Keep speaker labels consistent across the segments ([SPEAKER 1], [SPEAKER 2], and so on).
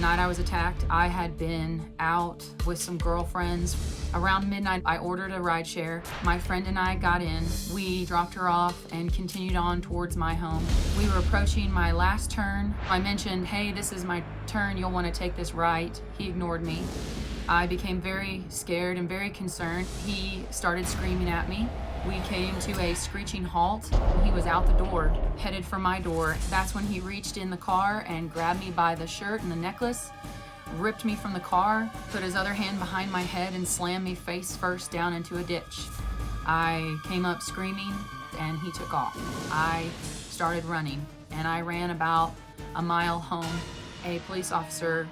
[SPEAKER 1] night I was attacked, I had been out with some girlfriends. Around midnight, I ordered a rideshare. My friend and I got in. We dropped her off and continued on towards my home. We were approaching my last turn. I mentioned, hey, this is my turn. You'll want to take this right. He ignored me. I became very scared and very concerned. He started screaming at me. We came to a screeching halt. He was out the door, headed for my door. That's when he reached in the car and grabbed me by the shirt and the necklace, ripped me from the car, put his other hand behind my head and slammed me face first down into a ditch. I came up screaming and he took off. I started running and I ran about a mile home. A police officer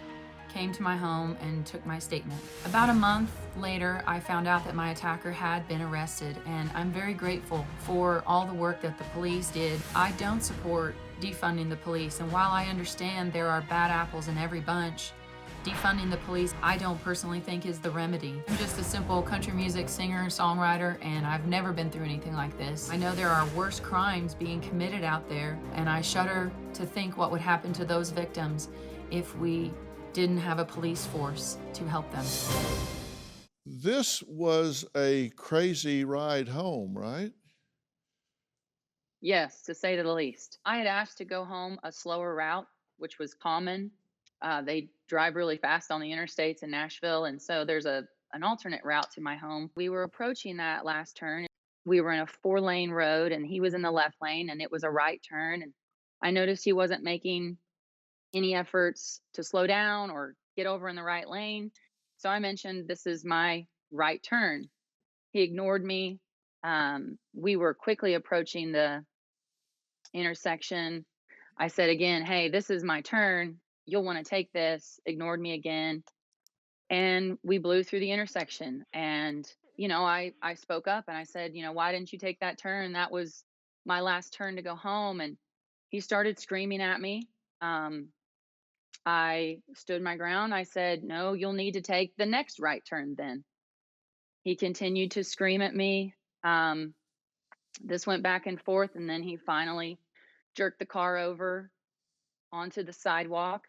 [SPEAKER 1] came to my home and took my statement. About a month later, I found out that my attacker had been arrested, and I'm very grateful for all the work that the police did. I don't support defunding the police, and while I understand there are bad apples in every bunch, defunding the police, I don't personally think is the remedy. I'm just a simple country music singer, songwriter, and I've never been through anything like this. I know there are worse crimes being committed out there, and I shudder to think what would happen to those victims if we didn't have a police force to help them.
[SPEAKER 2] This was a crazy ride home, right?
[SPEAKER 3] Yes, to say the least. I had asked to go home a slower route, which was common. They drive really fast on the interstates in Nashville, and so there's an alternate route to my home. We were approaching that last turn. We were in a 4-lane road, and he was in the left lane, and it was a right turn. And I noticed he wasn't making any efforts to slow down or get over in the right lane. So I mentioned, this is my right turn. He ignored me. We were quickly approaching the intersection. I said again, hey, this is my turn. You'll want to take this. Ignored me again. And we blew through the intersection. And, I spoke up and I said, why didn't you take that turn? That was my last turn to go home. And he started screaming at me. I stood my ground. I said, no, you'll need to take the next right turn then. He continued to scream at me. This went back and forth, and then he finally jerked the car over onto the sidewalk.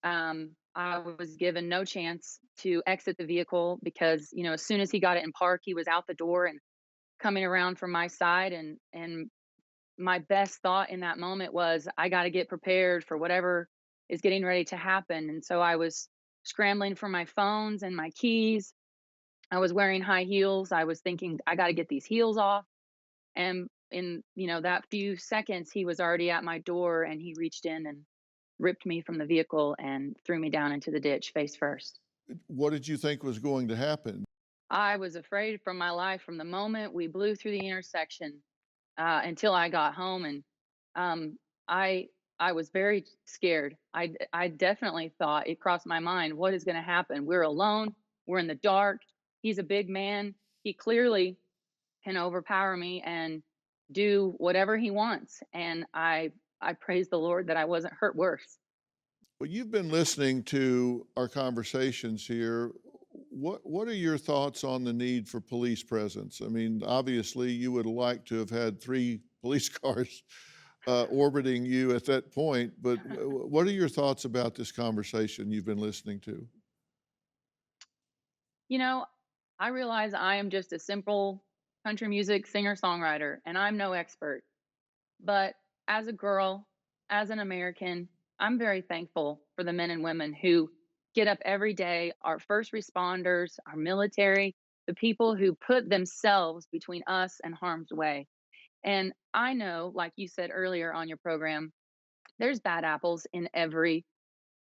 [SPEAKER 3] I was given no chance to exit the vehicle because, as soon as he got it in park, he was out the door and coming around from my side. And my best thought in that moment was, I got to get prepared for whatever is getting ready to happen. And so I was scrambling for my phones and my keys. I was wearing high heels. I was thinking, I got to get these heels off. And in, that few seconds, he was already at my door and he reached in and ripped me from the vehicle and threw me down into the ditch face first.
[SPEAKER 2] What did you think was going to happen?
[SPEAKER 3] I was afraid for my life from the moment we blew through the intersection until I got home. And I was very scared. I definitely thought, it crossed my mind, what is going to happen? We're alone. We're in the dark. He's a big man. He clearly can overpower me and do whatever he wants. And I praise the Lord that I wasn't hurt worse.
[SPEAKER 2] Well, you've been listening to our conversations here. What are your thoughts on the need for police presence? I mean, obviously, you would like to have had 3 police cars orbiting you at that point, but what are your thoughts about this conversation you've been listening to?
[SPEAKER 3] I realize I am just a simple country music singer-songwriter, and I'm no expert. But as a girl, as an American, I'm very thankful for the men and women who get up every day, our first responders, our military, the people who put themselves between us and harm's way. And I know, like you said earlier on your program, there's bad apples in every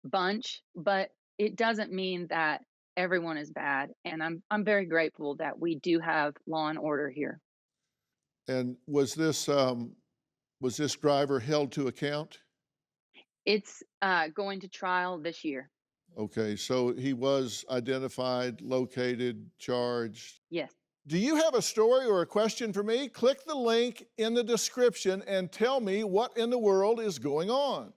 [SPEAKER 3] bunch, but it doesn't mean that everyone is bad. And I'm very grateful that we do have law and order here.
[SPEAKER 2] And was this driver held to account?
[SPEAKER 3] It's going to trial this year.
[SPEAKER 2] Okay, so he was identified, located, charged.
[SPEAKER 3] Yes.
[SPEAKER 2] Do you have a story or a question for me? Click the link in the description and tell me what in the world is going on.